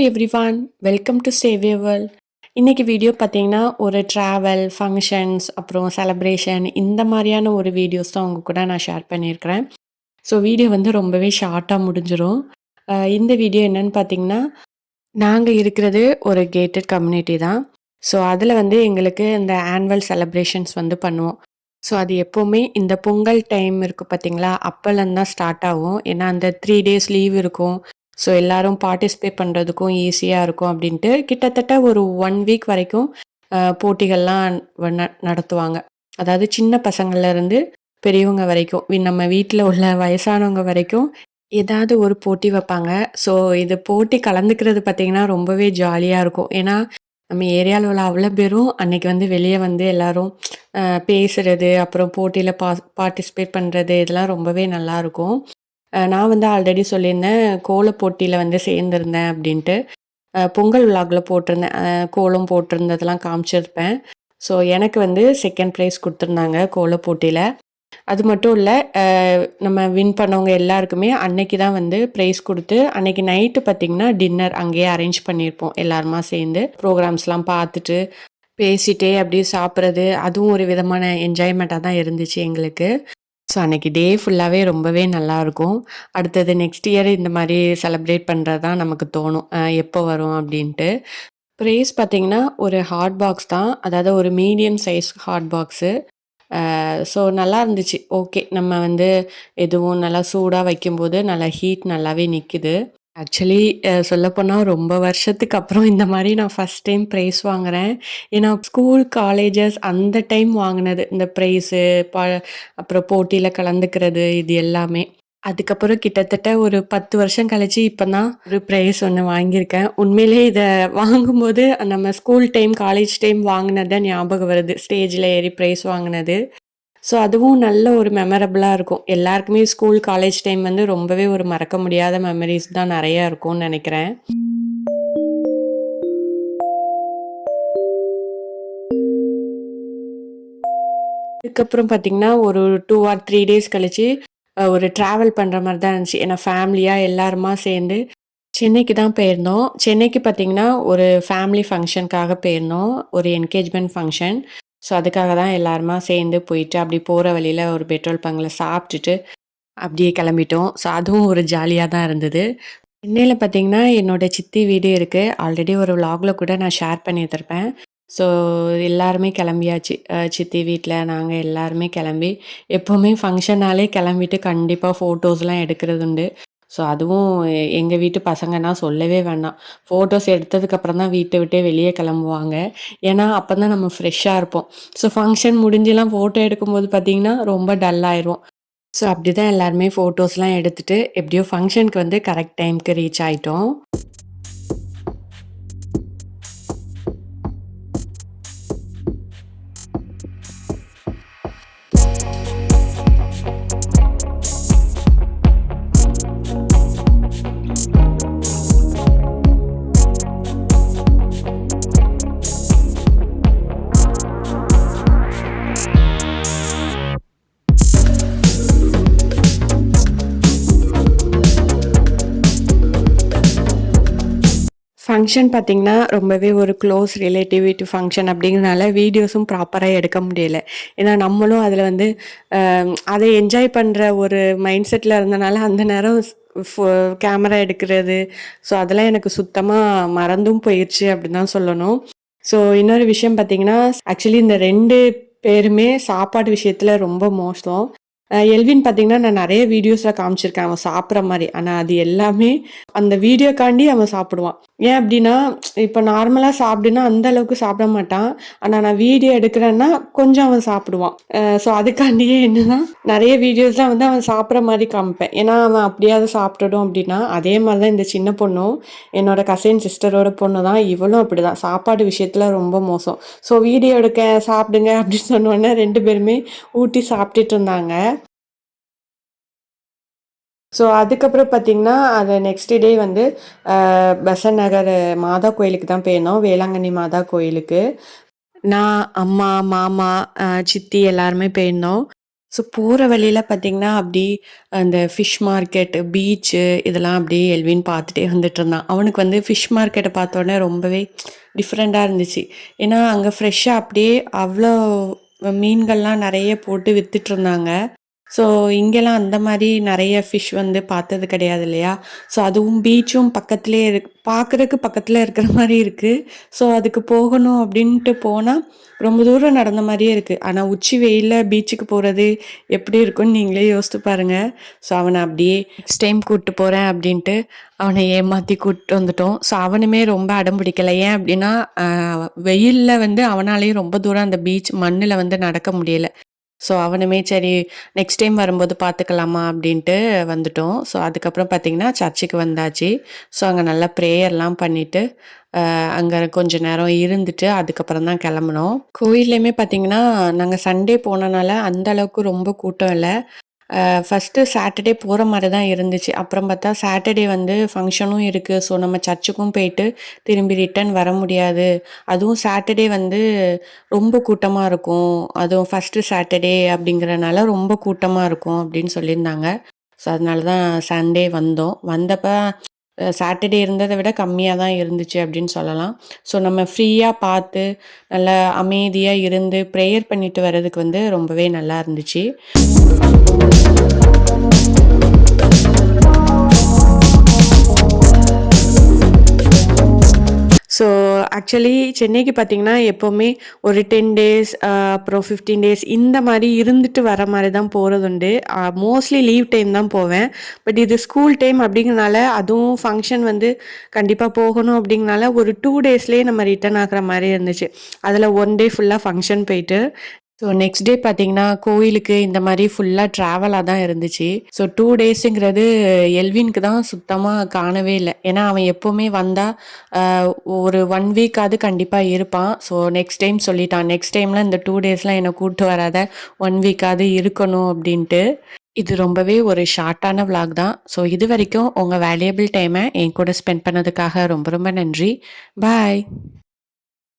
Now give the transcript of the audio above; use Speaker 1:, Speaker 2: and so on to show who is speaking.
Speaker 1: Everyone, welcome to Xavier world. இன்னைக்கு video பார்த்தீங்கன்னா, ஒரு ட்ராவல், ஃபங்ஷன்ஸ், அப்புறம் செலப்ரேஷன் இந்த மாரியான ஒரு வீடியோஸ் தான் உங்க கூட நான் ஷேர் பண்ணியிருக்கிறேன். ஸோ வீடியோ வந்து ரொம்பவே ஷார்ட்டா முடிஞ்சிரும். இந்த வீடியோ என்னன்னு பார்த்தீங்கன்னா, நாங்க இருக்கிறது ஒரு கேட்டட் கம்யூனிட்டி தான். ஸோ அதில வந்து எங்களுக்கு இந்த ஆனுவல் செலப்ரேஷன்ஸ் வந்து பண்ணுவோம். ஸோ அது எப்பவுமே இந்த பொங்கல் டைம் இருக்கு பார்த்தீங்களா, அப்பலேருந்து தான் ஸ்டார்ட் ஆகும். ஏன்னா அந்த 3 டேஸ் லீவ் இருக்கும். ஸோ எல்லாரும் பார்ட்டிசிபேட் பண்ணுறதுக்கும் ஈஸியா இருக்கும் அப்படின்ட்டு, கிட்டத்தட்ட ஒரு 1 வீக் வரைக்கும் போட்டிகள்லாம் நடத்துவாங்க. அதாவது சின்ன பசங்கள்லேருந்து பெரியவங்க வரைக்கும், நம்ம வீட்ல உள்ள வயசானவங்க வரைக்கும் ஏதாவது ஒரு போட்டி வைப்பாங்க. ஸோ இது போட்டி கலந்துக்கிறது பார்த்தீங்கன்னா, ரொம்பவே ஜாலியா இருக்கும். ஏன்னா, நம்ம ஏரியால உள்ள அவ்வளோ பேரும் அன்னைக்கு வந்து வெளிய வந்து எல்லாரும் பேசுறது, அப்புறம் போட்டியில பார்ட்டிசிபேட் பண்றது இதெல்லாம் ரொம்பவே நல்லாருக்கும். நான் வந்து ஆல்ரெடி சொல்லியிருந்தேன், கோலப் போட்டியில வந்து சேர்ந்திருந்தேன் அப்படின்ட்டு. பொங்கல் விழாக்குல போட்டிருந்தேன். கோலம் போட்டிருந்ததெல்லாம் காமிச்சிருப்பேன். ஸோ எனக்கு வந்து 2ண்ட் பிரைஸ் குடுத்துருந்தாங்க கோலப் போட்டியில. அது மட்டும் இல்ல, நம்ம வின் பண்ணவங்க எல்லாருக்குமே அன்னைக்கு தான் வந்து பிரைஸ் குடுத்து, அன்னைக்கு நைட்டு பார்த்தீங்கன்னா, டின்னர் அங்கேயே அரேஞ்ச் பண்ணியிருப்போம் எல்லாருமா சேர்ந்து. ப்ரோகிராம்ஸ்லாம் பார்த்துட்டு, பேசிட்டே அப்படியே சாப்பிடுறது, அதுவும் ஒரு விதமான என்ஜாய்மெண்ட்டா தான் இருந்துச்சு எங்களுக்கு. ஸோ அன்னைக்கு டே ஃபுல்லாவே ரொம்பவே நல்லாருக்கும். அடுத்தது நெக்ஸ்ட் இயர் இந்த மாரி செலிப்ரேட் பண்றது தான் நமக்கு தோணும். எப்போ வரும் அப்படின்ட்டு. பிரைஸ் பார்த்தீங்கன்னா, ஒரு ஹாட் பாக்ஸ் தான். அதாவது ஒரு medium size hot box. So நல்லா இருந்துச்சு. ஓகே. நம்ம வந்து எதுவும் நல்லா சூடா வைக்கும்போது நல்லா ஹீட் நல்லாவே நிக்குது. ஆக்சுவலி சொல்லப்போனா ரொம்ப வருஷத்துக்கு அப்புறம் இந்த மாரி நான் ஃபர்ஸ்ட் டைம் பிரைஸ் வாங்குறேன். ஏன்னா ஸ்கூல், காலேஜஸ் அந்த டைம் வாங்குனது. இந்த பிரைஸு ப அப்புறம் போட்டியில கலந்துக்கிறது இது எல்லாமே. அதுக்கப்புறம் கிட்டத்தட்ட ஒரு 10 வருஷம் கழிச்சு இப்ப தான் ஒரு பிரைஸ் ஒண்ணு வாங்கியிருக்கேன். உண்மையிலேயே இத வாங்கும்போது நம்ம ஸ்கூல் டைம், காலேஜ் டைம் வாங்குனது தான் ஞாபகம் வருது. ஸ்டேஜ்ல ஏறி பிரைஸ் வாங்குனது. ஸோ அதுவும் நல்ல ஒரு மெமரபிளா இருக்கும். எல்லாருக்குமே ஸ்கூல், காலேஜ் டைம் வந்து ரொம்பவே ஒரு மறக்க முடியாத மெமரீஸ் தான் நெறைய இருக்கும்னு நெனைக்கிறேன். அதுக்கப்புறம் பார்த்தீங்கன்னா, ஒரு 2 ஆர் 3 டேஸ் கழிச்சு ஒரு ட்ராவல் பண்ற மாரி தான் இருந்துச்சு. ஏன்னா ஃபேமிலியா எல்லாருமா சேர்ந்து சென்னைக்கு தான் போயிருந்தோம். சென்னைக்கு பார்த்தீங்கன்னா, ஒரு ஃபேமிலி ஃபங்ஷனுக்காக போயிருந்தோம். ஒரு என்கேஜ்மென்ட் ஃபங்ஷன். ஸோ அதுக்காக தான் எல்லாருமா சேர்ந்து போயிட்டு, அப்படி போற வழியில ஒரு பெட்ரோல் பங்க்ல சாப்பிட்டுட்டு, அப்படியே கிளம்பிட்டோம். ஸோ அதுவும் ஒரு ஜாலியா தான் இருந்தது. சென்னையில பார்த்தீங்கன்னா, என்னோட சித்தி வீடு இருக்கு. ஆல்ரெடி ஒரு விளாக்ல கூட நான் ஷேர் பண்ணியிருந்திருப்பேன். ஸோ எல்லாருமே கிளம்பியாச்சு. சித்தி வீட்ல நாங்க எல்லாருமே கிளம்பி, எப்பவுமே ஃபங்ஷன்னாலே கிளம்பிட்டு கண்டிப்பா ஃபோட்டோஸ்லாம் எடுக்கிறது உண்டு. ஸோ அதுவும் எங்க வீட்டு பசங்கன்னா சொல்லவே வேண்டாம். ஃபோட்டோஸ் எடுத்ததுக்கப்புறம் தான் வீட்ட விட்டே வெளிய கிளம்புவாங்க. ஏன்னா, அப்பதான் நம்ம ஃப்ரெஷ்ஷா இருப்போம். ஸோ ஃபங்ஷன் முடிஞ்சுலாம் ஃபோட்டோ எடுக்கும்போது பார்த்தீங்கன்னா, ரொம்ப டல் ஆயிருவோம். ஸோ அப்படிதான் எல்லாருமே ஃபோட்டோஸ்லாம் எடுத்துட்டு, எப்படியோ ஃபங்ஷனுக்கு வந்து கரெக்ட் டைம்க்கு ரீச் ஆயிட்டோம். ஃபங்ஷன் பார்த்தீங்கன்னா, ரொம்பவே ஒரு க்ளோஸ் ரிலேட்டிவ் வீட்டு ஃபங்ஷன் அப்படிங்கிறனால வீடியோஸும் ப்ராப்பரா எடுக்க முடியல. ஏன்னா, நம்மளும் அதில வந்து அ அத என்ஜாய் பண்ற ஒரு மைண்ட் செட்ல இருந்தனால, அந்த நேரம் ஃபோ கேமரா எடுக்கிறது, ஸோ அதெல்லாம் எனக்கு சுத்தமா மறந்தும் போயிருச்சு அப்படின்னு தான் சொல்லணும். ஸோ இன்னொரு விஷயம் பார்த்தீங்கன்னா, ஆக்சுவலி இந்த 2 பேருமே சாப்பாடு விஷயத்தில ரொம்ப மோசம். எல்வின் பார்த்தீங்கன்னா, நான் நெறைய வீடியோஸ்ல காமிச்சிருக்கேன் அவன் சாப்பிடுற மாரி. ஆனா அது எல்லாமே அந்த வீடியோக்காண்டி அவன் சாப்பிடுவான். ஏன் அப்டின்னா, இப்ப நார்மலா சாப்பிடுனா அந்த அளவுக்கு சாப்பிட மாட்டான். ஆனா நான் வீடியோ எடுக்கிறேன்னா, கொஞ்சம் அவன் சாப்பிடுவான். ஸோ அதுக்காண்டியே என்னன்னா, நெறைய வீடியோஸ்லாம் வந்து அவன் சாப்பிடுற மாரி காமிப்பேன். ஏன்னா, அவன் அப்படியாவது சாப்பிட்டுடும் அப்டின்னா, அதே மாரி தான் இந்த சின்ன பொண்ணும், என்னோட கசின் சிஸ்டரோட பொண்ணு தான். இவளும் அப்படிதான். சாப்பாடு விஷயத்துல ரொம்ப மோசம். ஸோ வீடியோ எடுக்க, சாப்பிடுங்க அப்படின்னு சொன்னோனே 2 பேருமே ஊட்டி சாப்பிட்டுட்டு இருந்தாங்க. ஸோ அதுக்கப்புறம் பார்த்தீங்கன்னா, அது நெக்ஸ்ட் டே வந்து பெசன்ட் நகர் மாதா கோயிலுக்கு தான் போயிருந்தோம். வேளாங்கண்ணி மாதா கோயிலுக்கு. நான், அம்மா, மாமா, சித்தி எல்லாருமே போயிருந்தோம். ஸோ போற வழியில பார்த்தீங்கன்னா, அப்படி அந்த ஃபிஷ் மார்க்கெட், பீச்சு இதெல்லாம் அப்படியே எல்வின் பார்த்துட்டே வந்துட்டுருந்தான். அவனுக்கு வந்து ஃபிஷ் மார்க்கெட்ட பார்த்தோனே ரொம்பவே டிஃப்ரெண்ட்டா இருந்துச்சு. ஏன்னா, அங்க ஃப்ரெஷ்ஷா அப்படியே அவ்ளோ மீன்கள்லாம் நெறைய போட்டு வித்துட்டுருந்தாங்க. ஸோ, இங்கேலாம் அந்த மாரி நெறைய ஃபிஷ் வந்து பார்த்தது கிடையாது இல்லையா? ஸோ, அதுவும் பீச்சும் பக்கத்திலேயே பார்க்கறக்கு பக்கத்தில இருக்கிற மாரி இருக்கு. ஸோ, அதுக்கு போகணும் அப்டின்ட்டு போனா, ரொம்ப தூரம் நடந்த மாரியே இருக்கு. ஆனா, உச்சி வெயில்ல பீச்சுக்கு போறது எப்படி இருக்கும்னு நீங்களே யோசித்து பாருங்க. ஸோ, அவன அப்படியே நெக்ஸ்ட் டைம் கூட்டு போறேன் அப்டின்ட்டு, அவன ஏமாத்தி கூட்டு வந்துட்டோம். ஸோ, அவனுமே ரொம்ப அடம் பிடிக்கல. ஏன் அப்டின்னா, வெயில்ல வந்து அவனாலயும் ரொம்ப தூரம் அந்த பீச் மண்ணுல வந்து நடக்க முடியல. ஸோ, அவனுமே சரி நெக்ஸ்ட் டைம் வரும்போது பார்த்துக்கலாமா அப்படின்ட்டு வந்துட்டோம். ஸோ, அதுக்கப்புறம் பார்த்தீங்கன்னா, சர்ச்சுக்கு வந்தாச்சு. ஸோ, அங்க நல்லா ப்ரேயர்லாம் பண்ணிட்டு, அங்க கொஞ்ச நேரம் இருந்துட்டு, அதுக்கப்புறம் தான் கெளம்புனோம். கோயில்லயுமே பார்த்தீங்கன்னா, நாங்க சண்டே போனனால அந்த அளவுக்கு ரொம்ப கூட்டம் இல்ல. ஃபர்ஸ்ட்டு சாட்டர்டே போற மாரி தான் இருந்துச்சு. அப்புறம் பார்த்தா சாட்டர்டே வந்து ஃபங்ஷனும் இருக்கு. ஸோ, நம்ம சர்ச்சுக்கும் போயிட்டு திரும்பி ரிட்டர்ன் வர முடியாது. அதுவும் சாட்டர்டே வந்து ரொம்ப கூட்டமா இருக்கும். அதுவும் ஃபர்ஸ்ட்டு சாட்டர்டே அப்படிங்கிறனால ரொம்ப கூட்டமா இருக்கும் அப்படின்னு சொல்லியிருந்தாங்க. ஸோ, அதனால தான் சண்டே வந்தோம். வந்தப்ப சாட்டர்டே இருந்தத விட கம்மியா தான் இருந்துச்சு அப்படின்னு சொல்லலாம். ஸோ, நம்ம ஃப்ரீயா பார்த்து, நல்லா அமைதியா இருந்து ப்ரேயர் பண்ணிட்டு வர்றதுக்கு வந்து ரொம்பவே நல்லா இருந்துச்சு. ஸோ, ஆக்சுவலி சென்னைக்கு பார்த்தீங்கன்னா, எப்பவுமே ஒரு 10 டேஸ் அப்புறம் 15 டேஸ் இந்த மாரி இருந்துட்டு வர மாரி தான் போறதுண்டு. மோஸ்ட்லி லீவ் டைம் தான் போவேன். பட் இது ஸ்கூல் டைம் அப்படிங்கிறனால, அதுவும் ஃபங்ஷன் வந்து கண்டிப்பா போகணும் அப்படிங்கிறனால, ஒரு 2 டேஸ்லயே நம்ம ரிட்டர்ன் ஆகுற மாரி இருந்துச்சு. அதில 1 டே ஃபுல்லா ஃபங்ஷன் போயிட்டு, ஸோ நெக்ஸ்ட் டே பார்த்தீங்கன்னா, கோயிலுக்கு இந்த மாரி ஃபுல்லா ட்ராவலா தான் இருந்துச்சு. ஸோ 2 டேஸுங்கிறது எல்வின்க்கு தான் சுத்தமா காணவே இல்ல. ஏன்னா, அவன் எப்பவுமே வந்தா, அ ஒரு 1 வீக்காவது கண்டிப்பா இருப்பான். ஸோ நெக்ஸ்ட் டைம் சொல்லிட்டான். நெக்ஸ்ட் டைம்லாம் இந்த 2 டேஸ்லாம் என்ன கூட்டு வராத. 1 வீக்காவது இருக்கணும் அப்டின்ட்டு. இது ரொம்பவே ஒரு ஷார்ட்டான விளாக் தான். ஸோ இதுவரைக்கும் உங்க வேல்யூபிள் டைம என் கூட ஸ்பெண்ட் பண்ணதுக்காக ரொம்ப ரொம்ப நன்றி. பாய்.